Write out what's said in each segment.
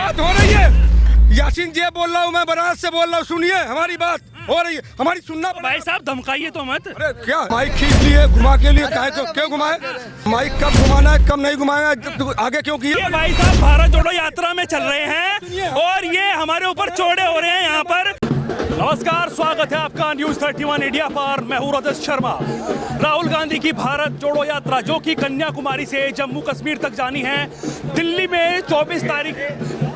बात हो रही है। यासीन जी बोल रहा हूँ, मैं बनारस से बोल रहा हूँ, सुनिए हमारी बात हो रही है, हमारी सुनना। भाई साहब धमकाइए तो मत। अरे क्या माइक खींच लिए घुमा के लिए, कहे तो क्यों घुमाए? माइक कब घुमाना है कब नहीं घुमाना है, आगे क्यों किए? ये भाई साहब भारत जोड़ो यात्रा में चल रहे हैं और ये हमारे ऊपर चौड़े हो रहे हैं यहाँ पर। नमस्कार, स्वागत है आपका न्यूज़ 31 इंडिया पर। मैं हूं रजत शर्मा। राहुल गांधी की भारत जोड़ो यात्रा जो कि कन्याकुमारी से जम्मू कश्मीर तक जानी है, दिल्ली में 24 तारीख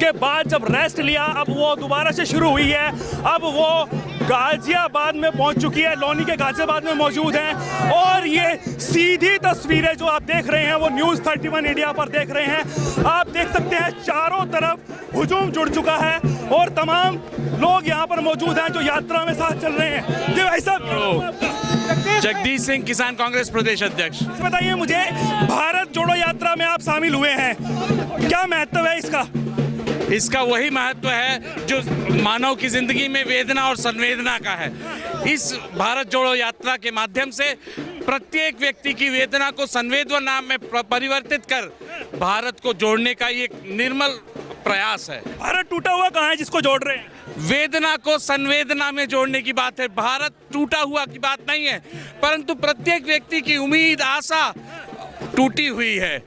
के बाद जब रेस्ट लिया, अब वो दोबारा से शुरू हुई है। अब वो गाजियाबाद में पहुंच चुकी है, लौनी के गाजियाबाद में मौजूद हैं और ये सीधी तस्वीरें जो आप देख रहे हैं वो न्यूज़ 31 इंडिया पर देख रहे हैं। आप देख सकते हैं चारों तरफ हुजूम जुड़ चुका है और तमाम लोग यहाँ पर मौजूद हैं जो यात्रा में साथ चल रहे हैं। जी भाई साहब। जगदीश सिंह, किसान कांग्रेस प्रदेश अध्यक्ष। बताइए मुझे, भारत जोड़ो यात्रा में आप शामिल हुए हैं, क्या महत्व है इसका? इसका वही महत्व है जो मानव की जिंदगी में वेदना और संवेदना का है। इस भारत जोड़ो यात्रा के माध्यम से प्रत्येक व्यक्ति की वेदना को संवेदना में परिवर्तित कर भारत को जोड़ने का ये निर्मल प्रयास है। भारत टूटा हुआ कहाँ है जिसको जोड़ रहे हैं? वेदना को संवेदना में जोड़ने की बात है। भारत टूटा हुआ की बात नहीं है, परंतु प्रत्येक व्यक्ति की उम्मीद आशा टूटी हुई है।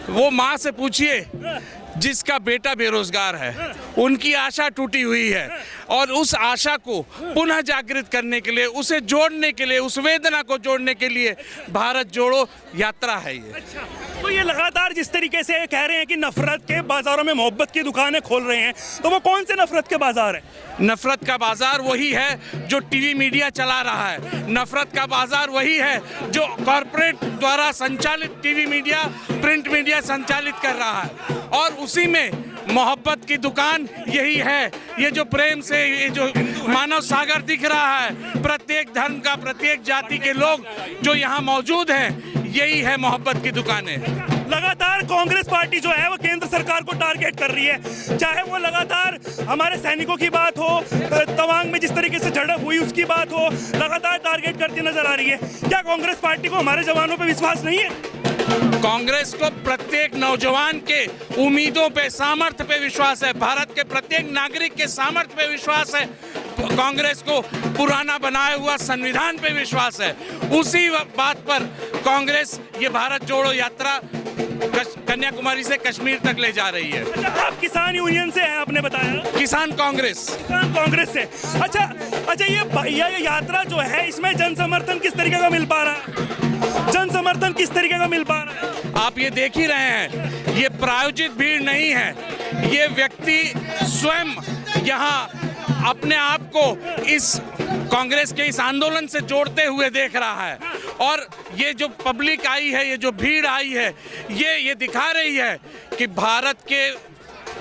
वो माँ से पूछिए जिसका बेटा बेरोजगार है, उनकी आशा टूटी हुई है और उस आशा को पुनः जागृत करने के लिए, उसे जोड़ने के लिए, उस वेदना को जोड़ने के लिए भारत जोड़ो यात्रा है ये। तो ये लगातार जिस तरीके से कह रहे हैं कि नफरत के बाजारों में मोहब्बत की दुकानें खोल रहे हैं, तो वो कौन से नफरत के बाजार है? नफरत का बाजार वही है जो टीवी मीडिया चला रहा है। नफरत का बाजार वही है जो कॉरपोरेट द्वारा संचालित टीवी मीडिया, प्रिंट मीडिया संचालित कर रहा है और उसी में मोहब्बत की दुकान यही है। ये जो प्रेम से ये जो मानव सागर दिख रहा है, प्रत्येक धर्म का, प्रत्येक जाति के लोग जो यहाँ मौजूद हैं, यही है मोहब्बत की दुकानें। लगातार कांग्रेस पार्टी जो है वो केंद्र सरकार को टारगेट कर रही है, चाहे वो लगातार हमारे सैनिकों की बात हो, तवांग में जिस तरीके से झड़प हुई उसकी बात हो, लगातार टारगेट करती नजर आ रही है। क्या कांग्रेस पार्टी को हमारे जवानों पे विश्वास नहीं है? कांग्रेस को प्रत्येक नौजवान के उम्मीदों पे, सामर्थ्य पे विश्वास है। भारत के प्रत्येक नागरिक के सामर्थ्य पे विश्वास है। कांग्रेस को पुराना बनाया हुआ संविधान पे विश्वास है। उसी बात पर कांग्रेस ये भारत जोड़ो यात्रा कन्याकुमारी से कश्मीर तक ले जा रही है। अच्छा, आप किसान यूनियन से हैं, आपने बताया। किसान कांग्रेस से। अच्छा, ये यात्रा जो है इसमें जन समर्थन किस तरीके का मिल पा रहा है? जन समर्थन किस तरीके का मिल पा रहा है? आप ये देख ही रहे हैं, ये प्रायोजित भीड़ नहीं है। ये व्यक्ति स्वयं यहाँ अपने आप को इस कांग्रेस के इस आंदोलन से जोड़ते हुए देख रहा है और ये जो पब्लिक आई है, ये जो भीड़ आई है, ये दिखा रही है कि भारत के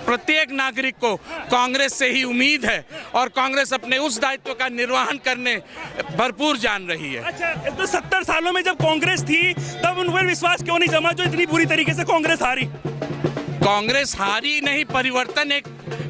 प्रत्येक नागरिक को कांग्रेस से ही उम्मीद है और कांग्रेस अपने उस दायित्व का निर्वहन करने भरपूर जान रही है। अच्छा, तो 70 सालों में जब कांग्रेस थी तब उन पर विश्वास क्यों नहीं जमा जो इतनी बुरी तरीके से कांग्रेस हारी? कांग्रेस हारी नहीं, परिवर्तन एक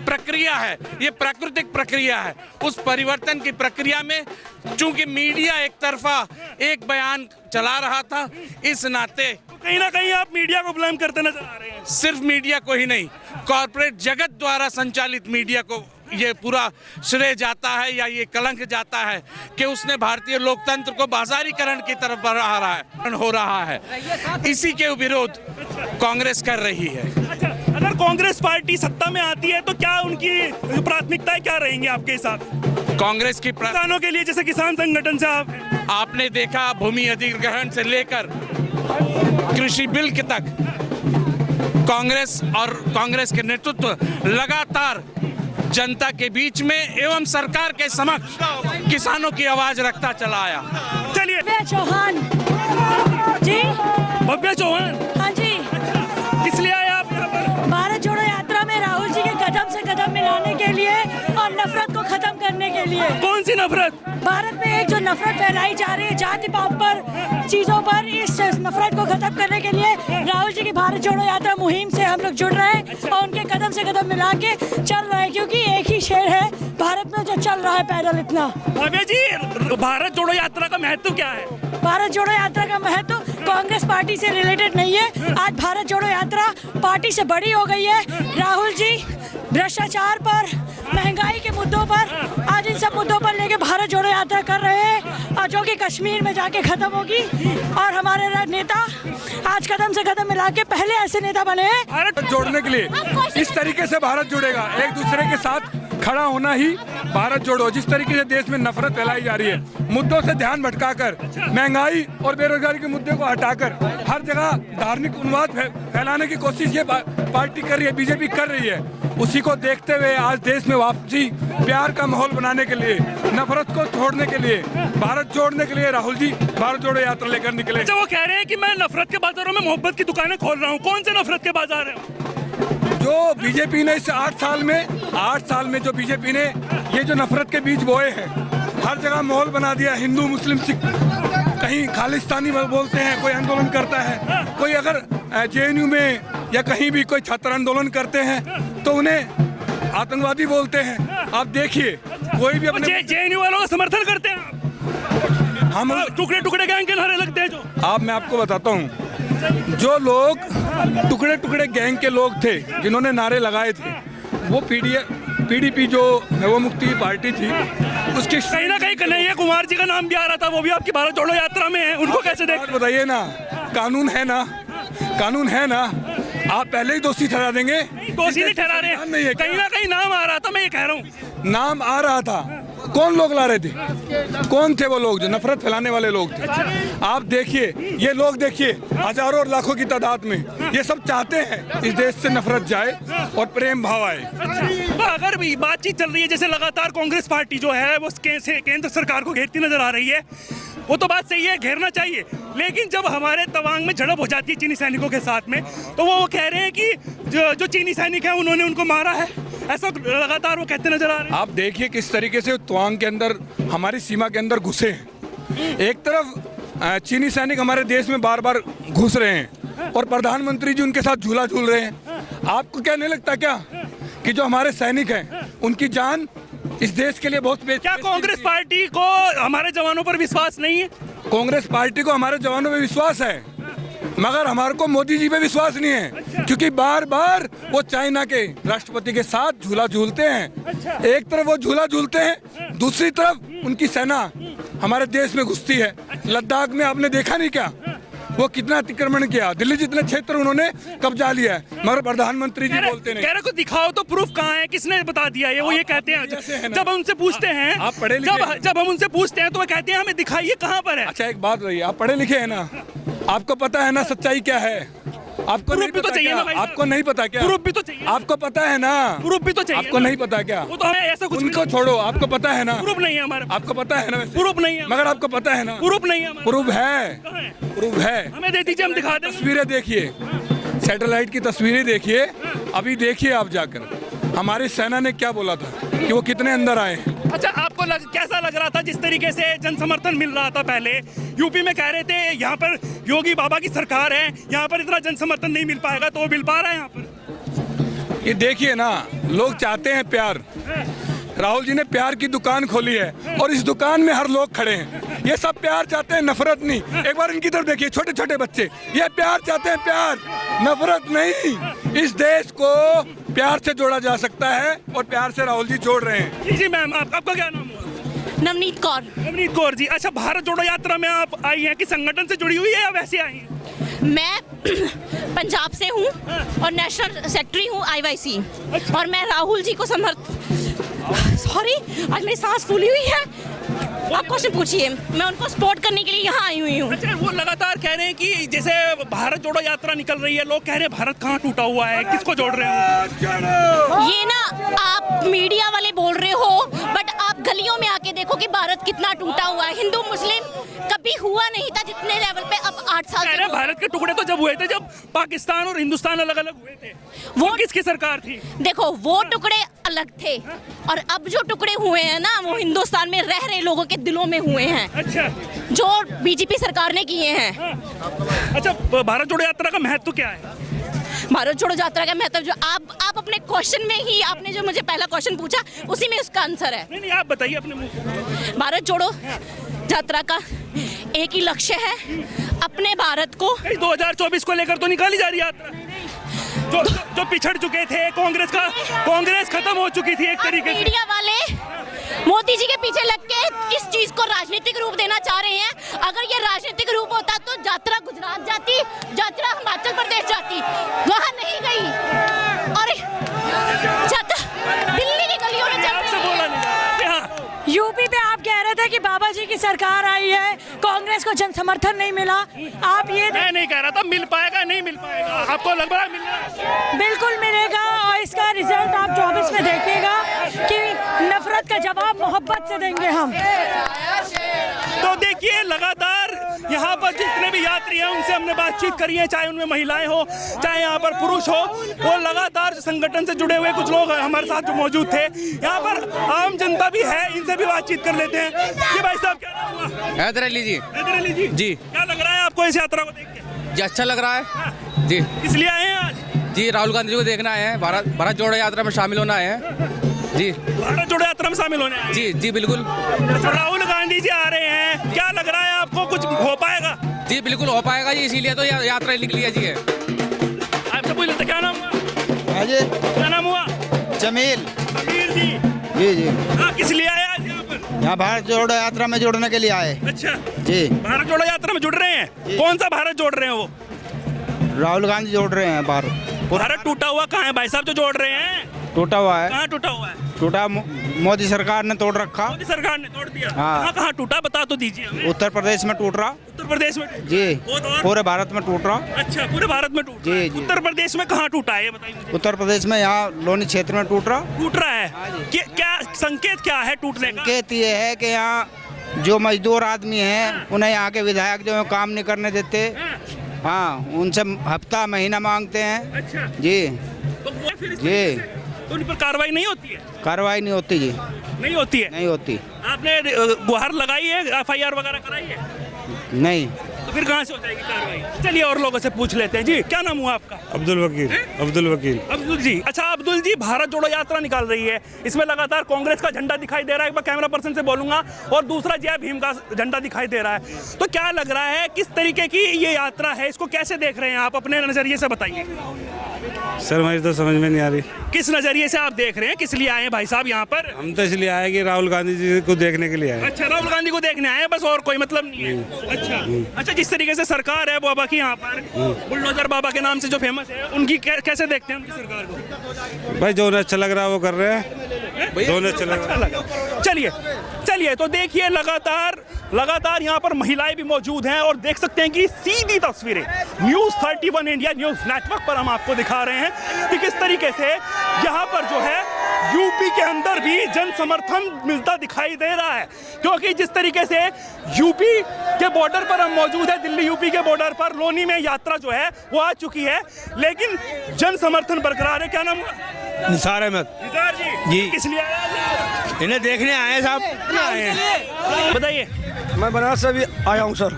प्रक्रिया है, ये प्राकृतिक प्रक्रिया है। उस परिवर्तन की प्रक्रिया में चूंकि मीडिया एक तरफा एक बयान चला रहा था, इस नाते कहीं ना कहीं आप मीडिया को ब्लेम करते नजर आ रहे हैं। सिर्फ मीडिया को ही नहीं, कॉर्पोरेट जगत द्वारा संचालित मीडिया को ये पूरा श्रेय जाता है या ये कलंक जाता है कि उसने भारतीय लोकतंत्र को बाजारीकरण की तरफ बढ़ा रहा है। इसी के विरोध कांग्रेस कर रही है। अच्छा, अगर कांग्रेस पार्टी सत्ता में आती है तो क्या उनकी प्राथमिकताएं क्या रहेंगी आपके हिसाब? कांग्रेस की किसानों के लिए, जैसे किसान संगठन से आपने देखा, भूमि अधिग्रहण से लेकर कृषि बिल तक कांग्रेस और कांग्रेस के नेतृत्व लगातार जनता के बीच में एवं सरकार के समक्ष किसानों की आवाज रखता चला आया। चलिए, भव्या चौहान जी। भव्या चौहान, हाँ जी। किस लिए आए आप यहाँ पर? भारत जोड़ो यात्रा में राहुल जी के कदम से कदम मिलाने के लिए और नफरत को खत्म करने के लिए। कौन सी नफरत? भारत में एक जो नफरत फैलाई जा रही है जाति पात पर, चीजों पर, इस नफरत को खत्म करने के लिए राहुल जी की भारत जोड़ो यात्रा मुहिम से हम लोग जुड़ रहे हैं और उनके कदम से कदम मिला के चल रहे हैं, क्योंकि एक ही शेर है भारत में जो चल रहा है पैदल इतना। भव्या जी, भारत जोड़ो यात्रा का महत्व क्या है? भारत जोड़ो यात्रा का महत्व कांग्रेस पार्टी से रिलेटेड नहीं है। आज भारत जोड़ो यात्रा पार्टी से बड़ी हो गई है। राहुल भ्रष्टाचार पर, महंगाई के मुद्दों पर, आज इन सब मुद्दों पर लेके भारत जोड़ो यात्रा कर रहे हैं, और जो कि कश्मीर में जाके खत्म होगी। और हमारे नेता आज कदम से कदम मिला के पहले ऐसे नेता बने हैं। भारत जोड़ने के लिए इस तरीके से भारत जुड़ेगा, एक दूसरे के साथ खड़ा होना ही भारत जोड़ो। जिस तरीके से देश में नफरत फैलाई जा रही है, मुद्दों से ध्यान भटकाकर, महंगाई और बेरोजगारी के मुद्दे को हटाकर हर जगह धार्मिक उन्माद फैलाने की कोशिश ये पार्टी कर रही है, बीजेपी कर रही है। उसी को देखते हुए आज देश में वापसी प्यार का माहौल बनाने के लिए, नफरत को छोड़ने के लिए, भारत जोड़ने के लिए राहुल जी भारत जोड़ो यात्रा लेकर निकले। वो कह रहे हैं कि मैं नफरत के बाजारों में मोहब्बत की दुकानें खोल रहा हूँ। कौन से नफरत के बाजार है? जो बीजेपी ने इस 8 साल में जो बीजेपी ने ये जो नफरत के बीज बोए हैं, हर जगह माहौल बना दिया। हिंदू मुस्लिम सिख कहीं खालिस्तानी बोलते हैं, कोई आंदोलन करता है, कोई अगर जेएनयू में या कहीं भी कोई छात्र आंदोलन करते हैं तो उन्हें आतंकवादी बोलते हैं। आप देखिए, कोई भी अपने जेएनयू वालों का समर्थन करते हैं। हम टुकड़े टुकड़े गैंग के नारे लगते हैं जो। मैं आपको बताता हूँ, जो लोग टुकड़े टुकड़े गैंग के लोग थे जिन्होंने नारे लगाए थे, वो पीडीपी जो नवमुक्ति पार्टी थी, उसके कहीं ना कहीं कन्हैया कुमार जी का नाम भी आ रहा था, वो भी आपकी भारत जोड़ो यात्रा में है। उनको कैसे देख? बताइए ना, कानून है ना, कानून है ना, आप पहले ही दोषी ठहरा देंगे। दोषी नहीं ठहरा रहे, कहीं ना कहीं नाम आ रहा था, मैं ये कह रहा हूँ। नाम आ रहा था, कौन लोग ला रहे थे? कौन थे वो लोग जो नफरत फैलाने वाले लोग थे? आप देखिए, ये लोग देखिए, हजारों और लाखों की तादाद में ये सब चाहते हैं इस देश से नफरत जाए और प्रेम भाव आए। तो अगर भी बातचीत चल रही है, जैसे लगातार कांग्रेस पार्टी जो है वो केंद्र सरकार को घेरती नजर आ रही है, वो तो बात सही है, घेरना चाहिए। लेकिन जब हमारे तवांग में झड़प हो जाती है चीनी सैनिकों के साथ में, तो वो कह रहे हैं कि जो चीनी सैनिक है उन्होंने उनको मारा है, ऐसा लगातार वो कहते नजर आ रहे हैं। आप देखिए किस तरीके से तवांग के अंदर, हमारी सीमा के अंदर घुसे हैं। एक तरफ चीनी सैनिक हमारे देश में बार बार घुस रहे हैं और प्रधानमंत्री जी उनके साथ झूला झूल रहे हैं। आपको क्या नहीं लगता क्या कि जो हमारे सैनिक हैं उनकी जान इस देश के लिए बहुत क्या कांग्रेस पार्टी को हमारे जवानों पर विश्वास नहीं है? कांग्रेस पार्टी को हमारे जवानों में विश्वास है, मगर हमारे को मोदी जी पे विश्वास नहीं है। क्योंकि बार बार वो चाइना के राष्ट्रपति के साथ झूला झूलते हैं। एक तरफ वो झूला झूलते हैं, दूसरी तरफ उनकी सेना हमारे देश में घुसती है। लद्दाख में आपने देखा नहीं क्या, वो कितना अतिक्रमण किया, दिल्ली जितने क्षेत्र उन्होंने कब्जा लिया है, मगर प्रधानमंत्री जी बोलते नहीं। कह रहे को दिखाओ तो प्रूफ कहाँ है, किसने बता दिया ये? वो ये कहते हैं, जब हम उनसे पूछते हैं, आप पढ़े लिखे, जब हम उनसे पूछते हैं तो वो कहते हैं हमें दिखाइए कहाँ पर है। अच्छा एक बात रही, आप पढ़े लिखे हैं ना, आपको पता है ना सच्चाई क्या है? आपको नहीं पता क्या? आपको नहीं पता क्या? प्रूफ भी तो चाहिए। आपको पता है ना? प्रूफ भी तो चाहिए। आपको नहीं पता क्या? वो तो हमें ऐसा कुछ उनको छोड़ो, आपको पता है ना? प्रूफ नहीं है हमारे। आपको पता है ना? प्रूफ नहीं है, मगर आपको पता है ना? प्रूफ नहीं है। प्रूफ है, प्रूफ है। हमें दे दीजिए, हम दिखा दें। तस्वीरें देखिए, सैटेलाइट की तस्वीरें देखिए, अभी देखिए आप जाकर हमारी सेना ने क्या बोला था कि वो कितने अंदर आए। अच्छा, आपको कैसा लग रहा था जिस तरीके से जन समर्थन मिल रहा था? पहले यूपी में कह रहे थे यहाँ पर योगी बाबा की सरकार है, यहाँ पर इतना जन समर्थन नहीं मिल पाएगा, तो वो मिल पा रहा है यहाँ पर। ये देखिए ना, लोग चाहते हैं प्यार। राहुल जी ने प्यार की दुकान खोली है और इस दुकान में हर लोग खड़े हैं। ये सब प्यार चाहते हैं, नफरत नहीं। एक बार इनकी तरफ देखिए, छोटे छोटे बच्चे, ये प्यार चाहते हैं, प्यार, नफरत नहीं। इस देश को प्यार से जोड़ा जा सकता है और प्यार से राहुल जी जोड़ रहे हैं। जी जी मैम, आपका क्या नाम हुआ? नवनीत कौर। नवनीत कौर जी, अच्छा, भारत जोड़ो यात्रा में आप आई हैं कि संगठन से जुड़ी हुई है या वैसे आई हैं? मैं पंजाब से हूँ और नेशनल सेक्रेटरी हूँ IYC, और मैं राहुल जी को सॉरी, आज मेरी सांस फूली हुई है। आप क्वेश्चन पूछिए, मैं उनको सपोर्ट करने के लिए यहाँ आई हुई हूँ। अच्छा, वो लगातार कह रहे हैं कि जैसे भारत जोड़ो यात्रा निकल रही है, लोग कह रहे हैं भारत कहाँ टूटा हुआ है, किसको जोड़ रहे हो? ये ना आप मीडिया वाले बोल रहे हो, बट आप गलियों में आके देखो कि भारत कितना टूटा हुआ है। हिंदू मुस्लिम कभी हुआ नहीं था जितने लेवल पे अब 8 साल से। भारत के टुकड़े तो जब हुए थे, जब पाकिस्तान और हिंदुस्तान अलग अलग हुए थे, वो किसकी सरकार थी? देखो, वो टुकड़े अलग थे और अब जो टुकड़े हुए हैं ना, वो हिंदुस्तान में रह रहे लोगों के दिलों में हुए हैं। अच्छा, जो बीजेपी सरकार ने किए हैं। अच्छा, भारत जोड़ो यात्रा का महत्व क्या है? भारत जोड़ो यात्रा का महत्व जो आप अपने क्वेश्चन में ही, आपने जो मुझे पहला क्वेश्चन पूछा उसी में उसका आंसर है। नहीं, आप बताइए अपने मुंह से। भारत जोड़ो यात्रा का एक ही लक्ष्य है, अपने भारत को 2024 को लेकर तो निकाली जा रही यात्रा। जो पिछड़ चुके थे, कांग्रेस खत्म हो चुकी थी एक तरीके से। मीडिया वाले मोदी जी के पीछे लग के इस चीज को राजनीतिक रूप देना चाह रहे हैं। अगर ये राजनीतिक रूप होता तो यात्रा गुजरात जाती, यात्रा हिमाचल प्रदेश जाती, वहां नहीं गई और दिल्ली की गलियों में चल रही है। यूपी पे आप कह रहे थे कि बाबा जी की सरकार आई है, कांग्रेस को जन समर्थन नहीं मिला। आप ये मैं नहीं कह रहा था मिल पाएगा नहीं मिल पाएगा, आपको लग रहा है मिल रहा है? बिल्कुल मिलेगा और इसका रिजल्ट आप 24 में देखिएगा कि नफरत का जवाब मोहब्बत से देंगे हम। तो देखिए लगातार यहाँ पर जितने भी यात्री हैं उनसे हमने बातचीत करी है, चाहे उनमें महिलाएं हो चाहे यहाँ पर पुरुष हो, वो लगातार संगठन से जुड़े हुए कुछ लोग हमारे साथ जो मौजूद थे। यहाँ पर आम जनता भी है, इनसे भी बातचीत कर लेते हैं। ये भाई साहब क्या नाम हुआ? हैदर अली जी। हैदर अली जी जी। क्या लग रहा है आपको इस यात्रा को देख के? जी अच्छा लग रहा है जी। किस लिए आए हैं आज? जी राहुल गांधी जी को देखना आए हैं, भारत जोड़ो यात्रा में शामिल होना है जी। भारत जोड़ो यात्रा में शामिल होने आए? जी जी बिल्कुल। तो राहुल गांधी जी आ रहे हैं, क्या लग रहा है आपको कुछ हो पाएगा? जी बिल्कुल हो पाएगा जी, इसीलिए तो यात्रा निकली है जी। आपसे पूछ लेते क्या नाम हुआ? हाँ जी। क्या नाम हुआ? जमील। समीर जी। जी जी। हाँ, किस लिए आए आज यहाँ पर? यहाँ भारत जोड़ो यात्रा में जुड़ने के लिए आए। अच्छा जी। भारत जोड़ो यात्रा में जुड़ रहे हैं? कौन सा भारत जोड़ रहे हैं वो? राहुल गांधी जोड़ रहे हैं भारत टूटा हुआ कहाँ है भाई साहब जो जोड़ रहे हैं? टूटा हुआ है। कहाँ टूटा हुआ है? टूटा मोदी सरकार ने तोड़ रखा। मोदी सरकार ने तोड़ दिया। हाँ। कहाँ टूटा बता तो दीजिए हमें। उत्तर प्रदेश में टूट रहा। उत्तर प्रदेश में टूटा? जी। वो तो और? पूरे भारत में टूट रहा। अच्छा पूरे भारत में टूट जी, रहा है। जी। उत्तर प्रदेश में कहाँ टूटा है ये बताइए मुझे। उत्तर प्रदेश में यहाँ लोनी क्षेत्र में टूट रहा। टूट रहा है? क्या संकेत क्या है टूटने का? संकेत ये है कि यहाँ जो मजदूर आदमी हैं उन्हें यहाँ के विधायक जो है काम नहीं करने देते। हाँ उनसे हफ्ता महीना मांगते हैं। अच्छा जी तो वो फिर इस जी। तरीके से तो उन पर कार्रवाई नहीं होती है? कार्रवाई नहीं होती जी। नहीं होती है? नहीं होती। आपने गुहार लगाई है, FIR वगैरह कराई है? नहीं। तो फिर कहाँ से हो जाएगी कार्रवाई? चलिए और लोगों से पूछ लेते हैं। जी क्या नाम हुआ आपका? अब्दुल वकील। अब्दुल वकील। अब्दुल जी। अच्छा अब्दुल जी, भारत जोड़ो यात्रा निकाल रही है, इसमें लगातार कांग्रेस का झंडा दिखाई दे रहा है, एक बार कैमरा पर्सन से बोलूंगा, और दूसरा जय भीम का झंडा दिखाई दे रहा है। तो क्या लग रहा है किस तरीके की ये यात्रा है, इसको कैसे देख रहे हैं आप, अपने नजरिए से बताइए। सर मुझे तो समझ में नहीं आ रही। किस नजरिए से आप देख रहे हैं, किस लिए आए हैं भाई साहब यहाँ पर? हम तो इसलिए आए कि राहुल गांधी जी को देखने के लिए आए। अच्छा राहुल गांधी को देखने आए हैं बस, और कोई मतलब नहीं है? अच्छा जिस तरीके से सरकार है बाबा की यहाँ पर, बुलडोजर बाबा के नाम से जो फेमस है, उनकी कैसे देखते हैं उनकी सरकार को? भाई जो उन्हें अच्छा लग रहा है वो कर रहे हैं, जो उन्हें अच्छा लग रहा है। चलिए तो देखिए लगातार यहाँ पर महिलाएं भी मौजूद हैं, और देख सकते हैं कि सीधी तस्वीरें न्यूज़ 31 इंडिया न्यूज़ नेटवर्क पर हम आपको दिखा रहे हैं कि किस तरीके से यहाँ पर जो है यूपी के अंदर भी जन समर्थन मिलता दिखाई दे रहा है। क्योंकि जिस तरीके से यूपी के बॉर्डर पर हम मौजूद है, दिल्ली यूपी के बॉर्डर पर लोनी में यात्रा जो है वो आ चुकी है, लेकिन जन समर्थन बरकरार है। क्या नाम हुआ? निसार अहमद। निसार जी। जी। किस लिए आए आज? इन्हें देखने आए हैं साहब। आए हैं। बताइए। मैं बनारस से भी आया हूँ सर,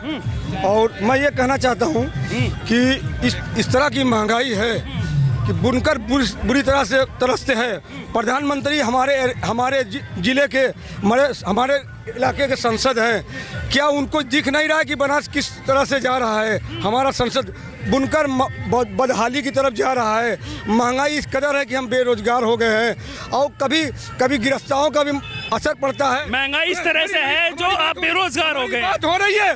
और मैं ये कहना चाहता हूँ कि इस तरह की महंगाई है कि बुनकर बुरी तरह से तरसते हैं। प्रधानमंत्री हमारे जिले के हमारे इलाके के संसद हैं, क्या उनको दिख नहीं रहा है कि बनारस किस तरह से जा रहा है? हमारा संसद बुनकर बदहाली की तरफ जा रहा है। महंगाई इस कदर है कि हम बेरोजगार हो गए हैं, और कभी गिरफ्तारों का भी असर पड़ता है। महंगाई इस तरह से है जो आप बेरोजगार हो गए। बात हो रही है,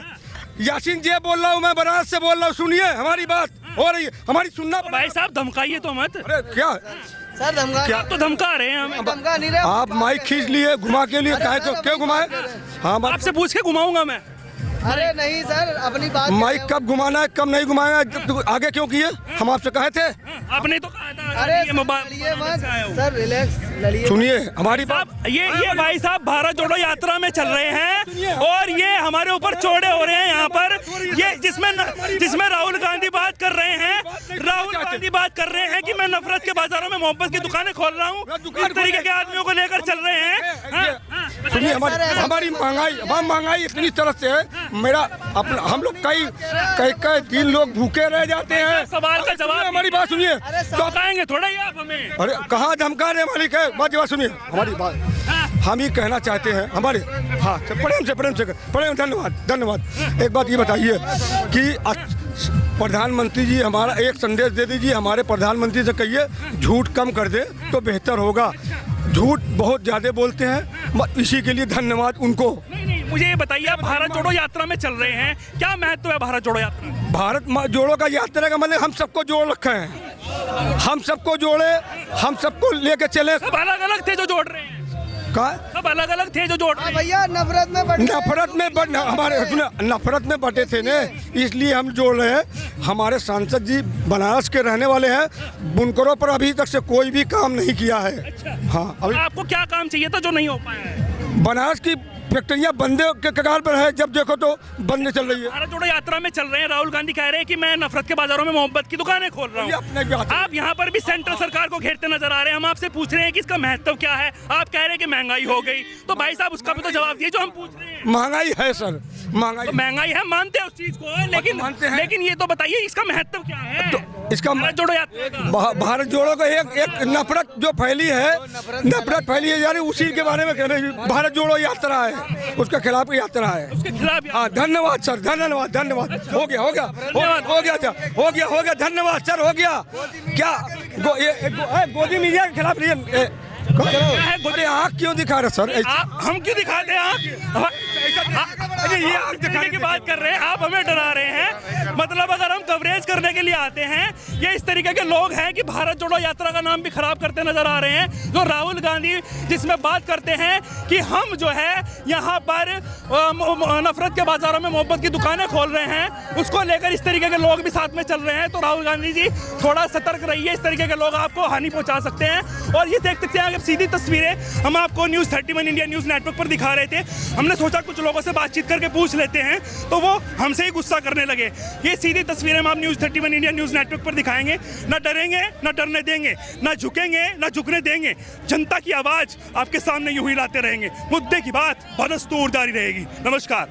यासीन जी बोल रहा हूँ, मैं बनारस से बोल रहा हूँ, सुनिए हमारी बात हो रही है, हमारी सुनना। भाई साहब धमकाइए तो मत। अरे क्या सर क्या तो धमका रहे हैं हमें? धमका नहीं रहे। आप माइक खींच लिए घुमा के लिए, काहे को क्यों घुमाए? हाँ आपसे पूछ के घुमाऊंगा मैं। अरे नहीं सर, अपनी बात। माइक कब घुमाना है कब नहीं घुमाना है, आगे क्यों किए? हम आपसे कहे थे। आपने तो कहा था अरे ये मोबाइल से आया हूँ। सर रिलैक्स लड़िए। सुनिए हमारी बात। साहब ये भाई साहब भारत जोड़ो यात्रा में चल रहे हैं, और ये हमारे ऊपर चौड़े हो रहे हैं यहाँ पर। ये जिसमें राहुल गांधी बात कर रहे हैं, राहुल गांधी बात कर रहे हैं कि मैं नफरत के बाजारों में मोहब्बत की दुकानें खोल रहा हूँ, इस तरीके के आदमियों को लेकर चल रहे हैं। सुनिए हमारी महंगाई इतनी तरह से है, मेरा अपना हम लोग कई दिन लोग भूखे रह जाते हैं। सवाल का जवाब हमारी बात सुनिए। तो कहेंगे थोड़ा ही आप हमें। अरे कहाँ धमका रहे हमारी बात सुनिए हमारी बात। हम ये कहना चाहते हैं हमारे, हाँ प्रेम से धन्यवाद। एक बात ये बताइए कि प्रधानमंत्री जी हमारा एक संदेश दे दीजिए, हमारे प्रधानमंत्री से कहिए झूठ कम कर दे तो बेहतर होगा। झूठ बहुत ज़्यादा बोलते हैं, इसी के लिए धन्यवाद उनको। नहीं, मुझे ये बताइए, आप भारत जोड़ो यात्रा में चल रहे हैं, क्या महत्व है भारत जोड़ो यात्रा? भारत जोड़ो का यात्रा का मतलब हम सबको जोड़ रखे हैं, हम सबको जोड़े, हम सबको लेके चले। सब अलग अलग थे जो जोड़ रहे हैं, सब अलग अलग थे जो जोड़ रहे हैं। भैया नफरत में बटे थे ने, इसलिए हम जोड़ रहे हैं। हमारे सांसद जी बनारस के रहने वाले हैं, बुनकरों पर अभी तक से कोई भी काम नहीं किया है। अच्छा। हाँ, अभी आपको क्या काम चाहिए था जो नहीं हो पाया है? बनारस की फैक्ट्रियां बंदे के कगार पर है, जब देखो तो बंद चल रही है। भारत जोड़ो यात्रा में चल रहे हैं, राहुल गांधी कह रहे हैं कि मैं नफरत के बाजारों में मोहब्बत की दुकानें खोल रहा हूँ। आप यहाँ पर भी सेंट्रल सरकार को घेरते नजर आ रहे हैं। हम आपसे पूछ रहे हैं कि इसका महत्व क्या है। आप कह रहे हैं कि महंगाई हो गई, तो भाई साहब उसका भी तो जवाब दिए जो हम पूछ रहे हैं। महंगाई है सर, महंगाई है, मानते हैं उस चीज को, लेकिन ये तो बताइए इसका महत्व क्या है? तो इसका भारत जोड़ो यात्रा का, भारत जोड़ो का एक नफरत जो फैली है, नफरत फैली है यानी उसी के बारे में कह रहे हैं। भारत जोड़ो यात्रा है, उसके खिलाफ यात्रा है, उसके खिलाफ। हाँ, धन्यवाद सर, धन्यवाद। हो गया, धन्यवाद सर, हो गया। क्या गोदी मीडिया के खिलाफ गोदी आँख क्यों दिखा रहे सर? हम क्यों दिखाते हैं आँख? ये आँख दिखाने की बात कर रहे हैं, आप हमें डरा रहे हैं। मतलब अगर हम कवरेज करने के लिए आते हैं, ये इस तरीके के लोग हैं कि भारत जोड़ो यात्रा का नाम भी खराब करते नजर आ रहे हैं। जो राहुल गांधी जिसमें बात करते हैं कि हम जो है यहाँ पर नफरत के बाजारों में मोहब्बत की दुकानें खोल रहे हैं, उसको लेकर इस तरीके के लोग भी साथ में चल रहे हैं। तो राहुल गांधी जी थोड़ा सतर्क रहिए, इस तरीके के लोग आपको हानि पहुंचा सकते हैं। और ये देख सकते हैं सीधी तस्वीरें हम आपको न्यूज़ 31 इंडिया न्यूज़ नेटवर्क पर दिखा रहे थे। हमने सोचा कुछ लोगों से बातचीत करके पूछ लेते हैं, तो वो हमसे ही गुस्सा करने लगे। ये सीधी तस्वीरें हम आप न्यूज़ 31 इंडिया न्यूज़ नेटवर्क पर दिखाएंगे। ना डरेंगे, ना डरने देंगे, ना झुकेंगे, ना झुकने देंगे। जनता की आवाज़ आपके सामने यूं ही लाते रहेंगे। मुद्दे की बात बदस्तूर जारी रहेगी। नमस्कार।